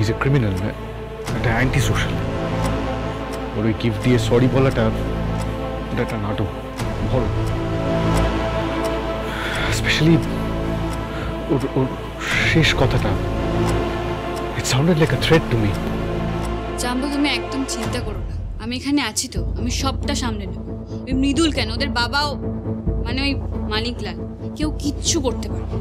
Is a criminal, একটা anti social. ওর ওই gift দিয়ে সরি বলাটা এটা একটা নাটক, বড়। স্পেশালি ওর ওর শেষ কথাটা, it sounded like a threat to me. Jumbo, তুমি একদম চিন্তা করো না, আমি এখানে আছি তো, আমি সবটা সামলে নেব। ওই মৃদুল কেন, ওদের বাবাও মানে ওই মানিকলাল, কেউ কিচ্ছু করতে পারবে।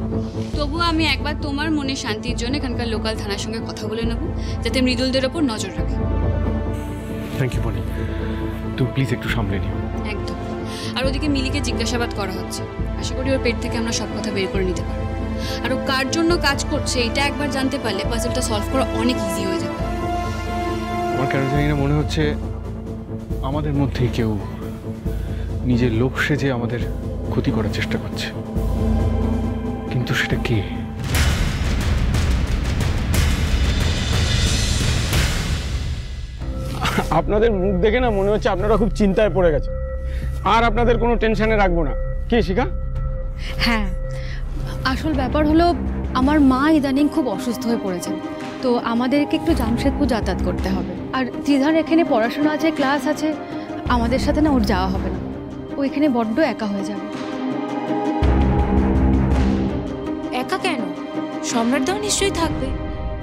তবুও আমি একবার তোমার মনে শান্তির জন্য এখানকার লোকাল থানার সঙ্গে কথা বলে নেব, যাতে মৃদুলদের ওপর নজর রাখে। থ্যাংক ইউ বনি, তুমি প্লিজ একটু সামলে নিও। একদম। আর ওদিকে মিলিকে জিজ্ঞাসাবাদ করা হচ্ছে, আশা করি ওর পেট থেকে আমরা সব কথা বের করে নিতে পারবো। আর ও কার জন্য কাজ করছে এটা একবার জানতে পারলে পাজলটা সলভ করা অনেক ইজি হয়ে যাবে। আমার কেন জানি না মনে হচ্ছে আমাদের মধ্যেই কেউ নিজের লোক সেজে আমাদের ক্ষতি করার চেষ্টা করছে, কিন্তু সেটা কে? আপনাদের মুখ দেখে না মনে হচ্ছে আপনারা খুব চিন্তায় পড়ে গেছে, আর আপনাদের কোনো টেনশনে রাখবো না। কি শিখা? হ্যাঁ, আসল ব্যাপার হলো আমার মা ইদানিং খুব অসুস্থ হয়ে পড়েছেন, তো আমাদেরকে একটু জামশেদপুর যাতায়াত করতে হবে। আর ত্রিধার এখানে পড়াশোনা আছে, ক্লাস আছে, আমাদের সাথে না ওর যাওয়া হবে না। ও এখানে বড্ড একা হয়ে যাবে। একা কেন? সম্রাটদাও নিশ্চয়ই থাকবে,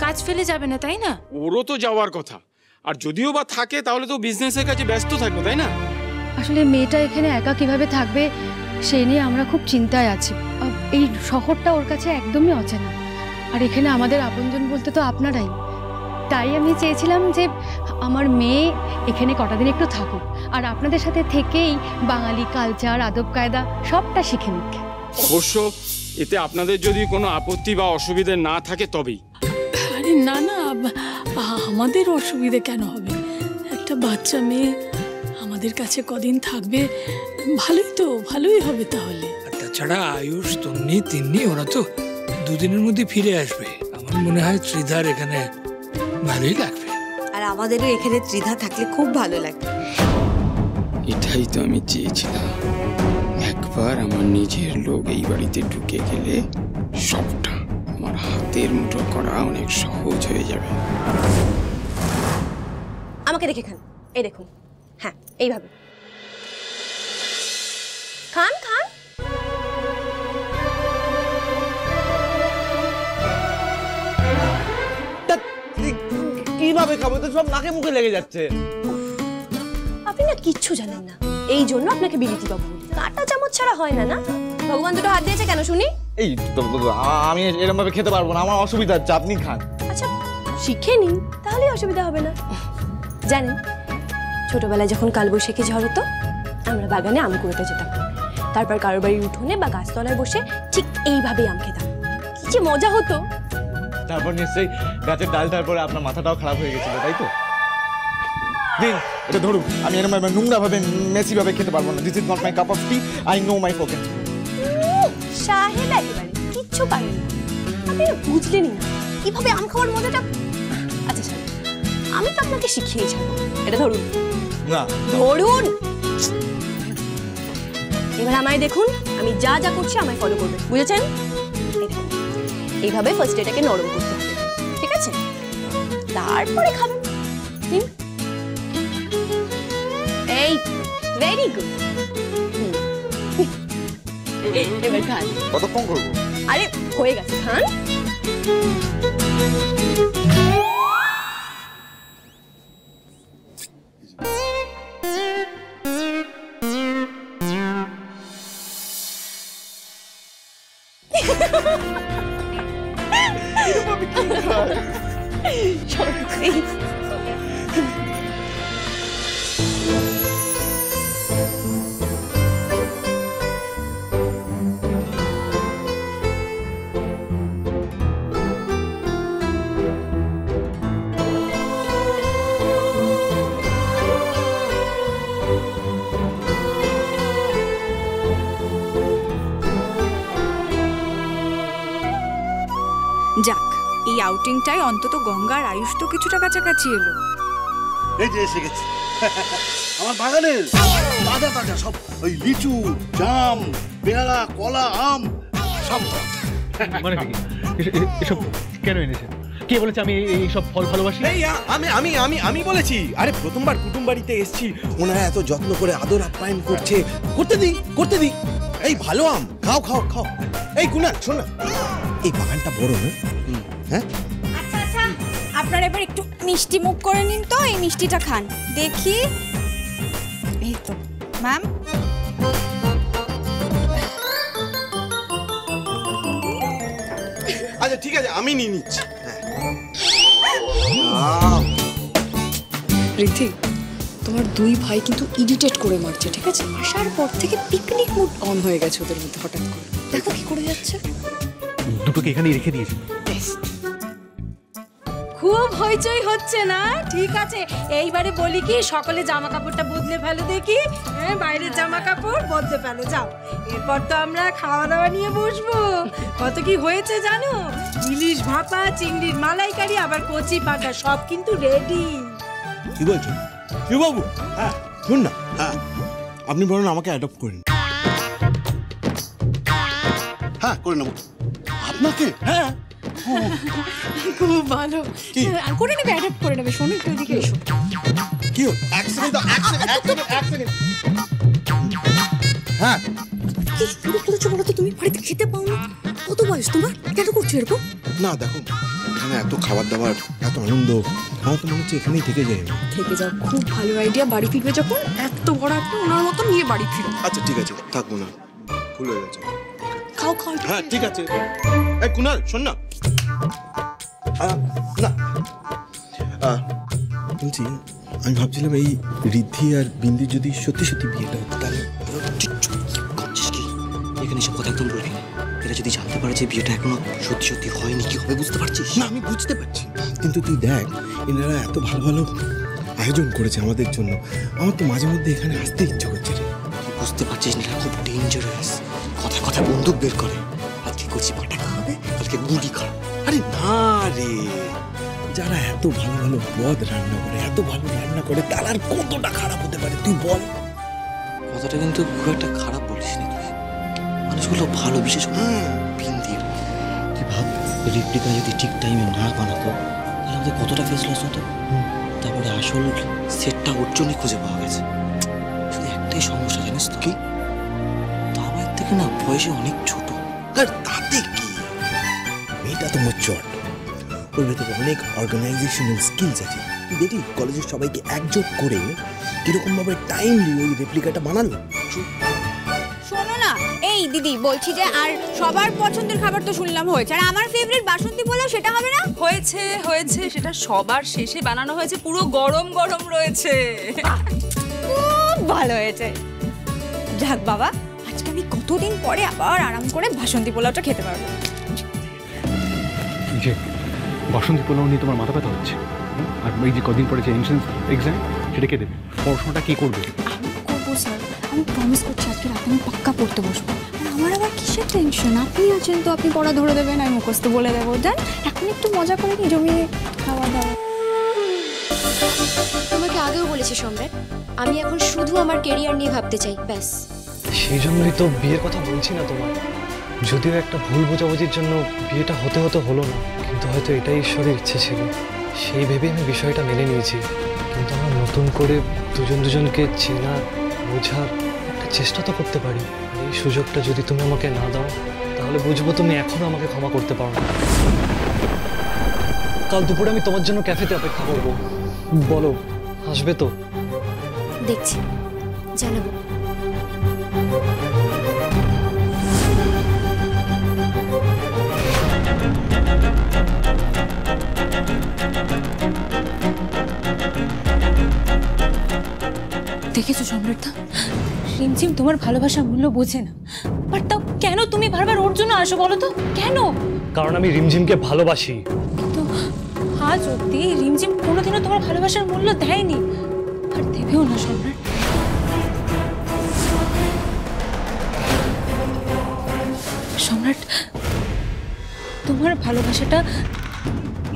কাজ ফেলে যাবে না, তাই না? ওরও তো যাওয়ার কথা, আর যদিও বা থাকে তাহলে তো বিজনেসের কাছে ব্যস্ত থাকবে, তাই না? আসলে মেয়েটা এখানে একা কিভাবে থাকবে সেই নিয়ে আমরা খুব চিন্তায় আছি। এই শহরটা ওর কাছে একদমই অচেনা, আর এখানে আমাদের আপনজন বলতে তো আপনারাই। তাই আমি চেয়েছিলাম যে আমার মেয়ে এখানে কটা দিন একটু থাকুক, আর আপনাদের সাথে থেকেই বাঙালি কালচার, আদব কায়দা সবটা শিখে নিক। অবশ্য এতে আপনাদের যদি কোনো আপত্তি বা অসুবিধা না থাকে তবেই। আরে না না, আমাদের অসুবিধে কেন হবে? একটা বাচ্চা মেয়ে আমাদের কাছে কদিন থাকবে, ভালোই তো, ভালোই হবে তাহলে। তাছাড়া আয়ুষ, তন্নি, তিন্নি ওরা তো দুদিনের মধ্যে ফিরে আসবে। আমার মনে হয় ত্রিধার এখানে ভালোই লাগবে। আর আমাদেরও এখানে ত্রিধা থাকলে খুব ভালো লাগবে। এটাই তো আমি চেয়েছিলাম, একবার আমার নিজের লোক এই বাড়িতে ঢুকে গেলে সবটা আমার হাতের মুঠো করা অনেক সহজ হয়ে যাবে। আমাকে দেখে খান, এই দেখুন, হ্যাঁ এইভাবে খান খান। কিভাবে খাবো? তো সব নাকে মুখে লেগে যাচ্ছে। আপনি না কিচ্ছু জানেন না, এই জন্য আপনাকে বিলিতি বাবু কাটা চামচ ছাড়া হয় না। না ভগবান দুটো হাত দিয়েছে কেন শুনি? এই আমি এরকম ভাবে খেতে পারবো না, আমার অসুবিধা হচ্ছে, আপনি খান। আচ্ছা শিখে নিন, তাহলে অসুবিধা হবে না। জানেন ছোটবেলায় যখন কালবৈশাখী ঝড় হতো, আমরা বাগানে আম কুড়োতে যেতাম, তারপর কারোর বাড়ির উঠোনে বা গাছতলায় বসে ঠিক এইভাবেই আম খেতাম, কি যে মজা হতো। তারপর নিশ্চয়ই গাছের ডাল, তারপরে আপনার মাথাটাও খারাপ হয়ে গেছিল, তাই তো? দিন এটা ধরুন, আমি এরকম নোংরা ভাবে মেসি ভাবে খেতে পারবো না। This is not my cup of T, I know my pocket. সাহেব একেবারে কিচ্ছু পারেন না, আপনি না বুঝলেনই না কিভাবে আম খাওয়ার মজাটা। আচ্ছা স্যার, আমি তো আপনাকে শিখিয়েই ছাড়বো, এটা ধরুন। না ধরুন, এবার আমায় দেখুন, আমি যা যা করছি আমায় ফলো করবে, বুঝেছেন? এইভাবে ফার্স্ট এটাকে নরম করতে হবে, ঠিক আছে? তারপরে খাবেন। এই ভেরি গুড। এবার খান। কতক্ষণ করবো? আরে হয়ে গেছে, খান। যাক, এই আউটিংটাই অন্তত গঙ্গার আয়ুষ তো কিছুটা কাছাকাছি এলো। এই যে এসে গেছি আমার বাগানের তাজা তাজা সব, ওই লিচু, জাম, পেয়ারা, কলা, আম সব। মানে এসব কেন এনেছেন? কে বলেছে আমি এই সব ফল ভালোবাসি? এই আমি আমি আমি আমি বলেছি। আরে প্রথমবার কুটুম বাড়িতে এসেছি, ওনারা এত যত্ন করে আদর আপ্যায়ন করছে, করতে দি। এই ভালো আম, খাও খাও খাও। এই কুনাল শোন না, এই বাগানটা বড় না? হ্যাঁ আচ্ছা আচ্ছা, আপনারা এবার একটু মিষ্টি মুখ করে নিন তো, এই মিষ্টিটা খান দেখি। এই তো ম্যাম, আচ্ছা ঠিক আছে, আমি নিয়ে নিচ্ছি। ঋথি, তোমার দুই ভাই কিন্তু ইরিটেট করে মারছে, ঠিক আছে? আসার পর থেকে পিকনিক মুড অন হয়ে গেছে ওদের মধ্যে হঠাৎ করে। দেখো কি করে যাচ্ছে। দুটোকে এখানে রেখে দিয়েছি। খুব হইচই হচ্ছে না? ঠিক আছে, এইবারে বলি কি, সকলে জামা কাপড়টা বদলে ফেলো দেখি। হ্যাঁ, বাইরের জামা কাপড় বদলে ফেলো, যাও। এরপর তো আমরা খাওয়া দাওয়া নিয়ে বসবো। কত কি হয়েছে জানো? ইলিশ ভাপা, চিংড়ির মালাইকারি, আবার কচি পাকা, সব কিন্তু রেডি। কি বলছো কি বাবু? হ্যাঁ শুন না, হ্যাঁ আপনি বলেন আমাকে অ্যাডপ্ট করেন। হ্যাঁ করে নেবো আপনাকে। হ্যাঁ খুব ভালো, করে নেবে, অ্যাডপ্ট করে নেবে। শোনো একটু এদিকে এসো। কি হল? এক সেকেন্ড, হ্যাঁ কি শুরু করেছো বলো তো? তুমি বাড়িতে খেতে পাও না? কত বয়স তোমার? কেন করছো এরকম? না দেখো, এখানে এত খাবার দাবার, এত আনন্দ, আমার তো মনে হচ্ছে এখানেই থেকে যাই। থেকে যাও, খুব ভালো আইডিয়া। বাড়ি ফিরবে যখন, এত বড় একটা ওনার মতো নিয়ে বাড়ি ফিরো। আচ্ছা ঠিক আছে, থাকবো না, ভুল হয়ে গেছে। খাও খাও। হ্যাঁ ঠিক আছে। এই কুনাল শোন না, না বলছি, আমি ভাবছিলাম এই ঋদ্ধি আর বিন্দির যদি সত্যি সত্যি বিয়েটা হতো তাহলে। এখানে সব কথা একদম বলবি না। এরা যদি জানতে পারে যে বিয়েটা এখনো সত্যি সত্যি হয়নি, কি হবে বুঝতে পারছিস? না আমি বুঝতে পারছি, কিন্তু তুই দেখ এনারা এত ভালো ভালো আয়োজন করেছে আমাদের জন্য, আমার তো মাঝে মধ্যে এখানে আসতে ইচ্ছে করছে রে। তুই বুঝতে পারছিস না, এরা খুব ডেঞ্জারাস। কথা কথা বন্দুক বের করে। আজকে করছি পাটা খাবে, কালকে গুলি খা। আরে না রে, যারা এত ভালো ভালো পদ রান্না করে, এত ভালো রান্না করে, তারা আর কতটা খারাপ হতে পারে তুই বল? কথাটা কিন্তু খুব একটা খারাপ বলিস নি তুই। মানুষগুলো ভালো, বিশেষ করে বিন্দির। তুই ভাব, রিপ্লিকা যদি ঠিক টাইমে না বানাতো তাহলে আমাদের কতটা ফেস লস হতো। তারপরে আসল সেটটা ওর জন্যই খুঁজে পাওয়া গেছে। শুধু একটাই সমস্যা জানিস তো কি? আমার থেকে না বয়সে অনেক ছোট। আর তাতে কি, মেয়েটা তো মোচট, ওর ভেতরে অনেক অর্গানাইজেশনাল স্কিলস আছে। তুই দেখলি কলেজের সবাইকে একজোট করে কিরকম ভাবে টাইমলি ওই রেপ্লিকাটা বানালো। শোনো না, এই দিদি বলছি যে, আর সবার পছন্দের খাবার তো শুনলাম হয়েছে, আর আমার ফেভারিট বাসন্তী পোলাও সেটা হবে না? হয়েছে হয়েছে, সেটা সবার শেষে বানানো হয়েছে, পুরো গরম গরম রয়েছে। খুব ভালো হয়েছে। যাক বাবা, আজকে আমি কতদিন পরে আবার আরাম করে বাসন্তী পোলাওটা খেতে পারবো। যে বাসন্তী পোলাও নিয়ে তোমার মাথা ব্যথা হচ্ছে, আর এই যে কদিন পরে যে এন্ট্রান্স এক্সাম, সেটা কে দেবে? পড়াশোনাটা কে করবে? আমি করবো স্যার, আমি প্রমিস করছি আজকে রাতে আমি পাক্কা পড়তে বসবো। আমার আবার কিসের টেনশন? আপনি আছেন তো, আপনি পড়া ধরে দেবেন, আমি মুখস্থ বলে দেবো। দেন এখন একটু মজা করে কি জমিয়ে খাওয়া দাওয়া। তোমাকে আগেও বলেছি সম্রাট, আমি এখন শুধু আমার কেরিয়ার নিয়ে ভাবতে চাই, ব্যাস। সেই জন্যই তো বিয়ের কথা বলছি না তোমার। যদিও একটা ভুল বোঝাবুঝির জন্য বিয়েটা হতে হলো না, কিন্তু হয়তো এটাই ঈশ্বরের ইচ্ছে ছিল। সেই ভেবে আমি বিষয়টা মেনে নিয়েছি। কিন্তু আমরা নতুন করে দুজনকে চেনা বোঝার একটা চেষ্টা তো করতে পারি। আর এই সুযোগটা যদি তুমি আমাকে না দাও, তাহলে বুঝবো তুমি এখনো আমাকে ক্ষমা করতে পারো না। কাল দুপুরে আমি তোমার জন্য ক্যাফেতে অপেক্ষা করবো। বলো, আসবে তো? দেখছি, জানাবো। দেখেছো সম্রাটদা, রিমঝিম তোমার ভালোবাসার মূল্য বোঝে না। বাট তাও কেন তুমি বারবার ওর জন্য আসো বলো তো? কেন? কারণ আমি রিমঝিমকে ভালোবাসি। কিন্তু আজ অব্দি রিমঝিম কোনোদিনও তোমার ভালোবাসার মূল্য দেয়নি, আর দেবেও না সম্রাট। সম্রাট, তোমার ভালোবাসাটা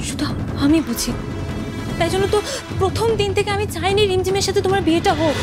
শুধু আমি বুঝি, তাই জন্য তো প্রথম দিন থেকে আমি চাইনি রিমঝিমের সাথে তোমার বিয়েটা হোক।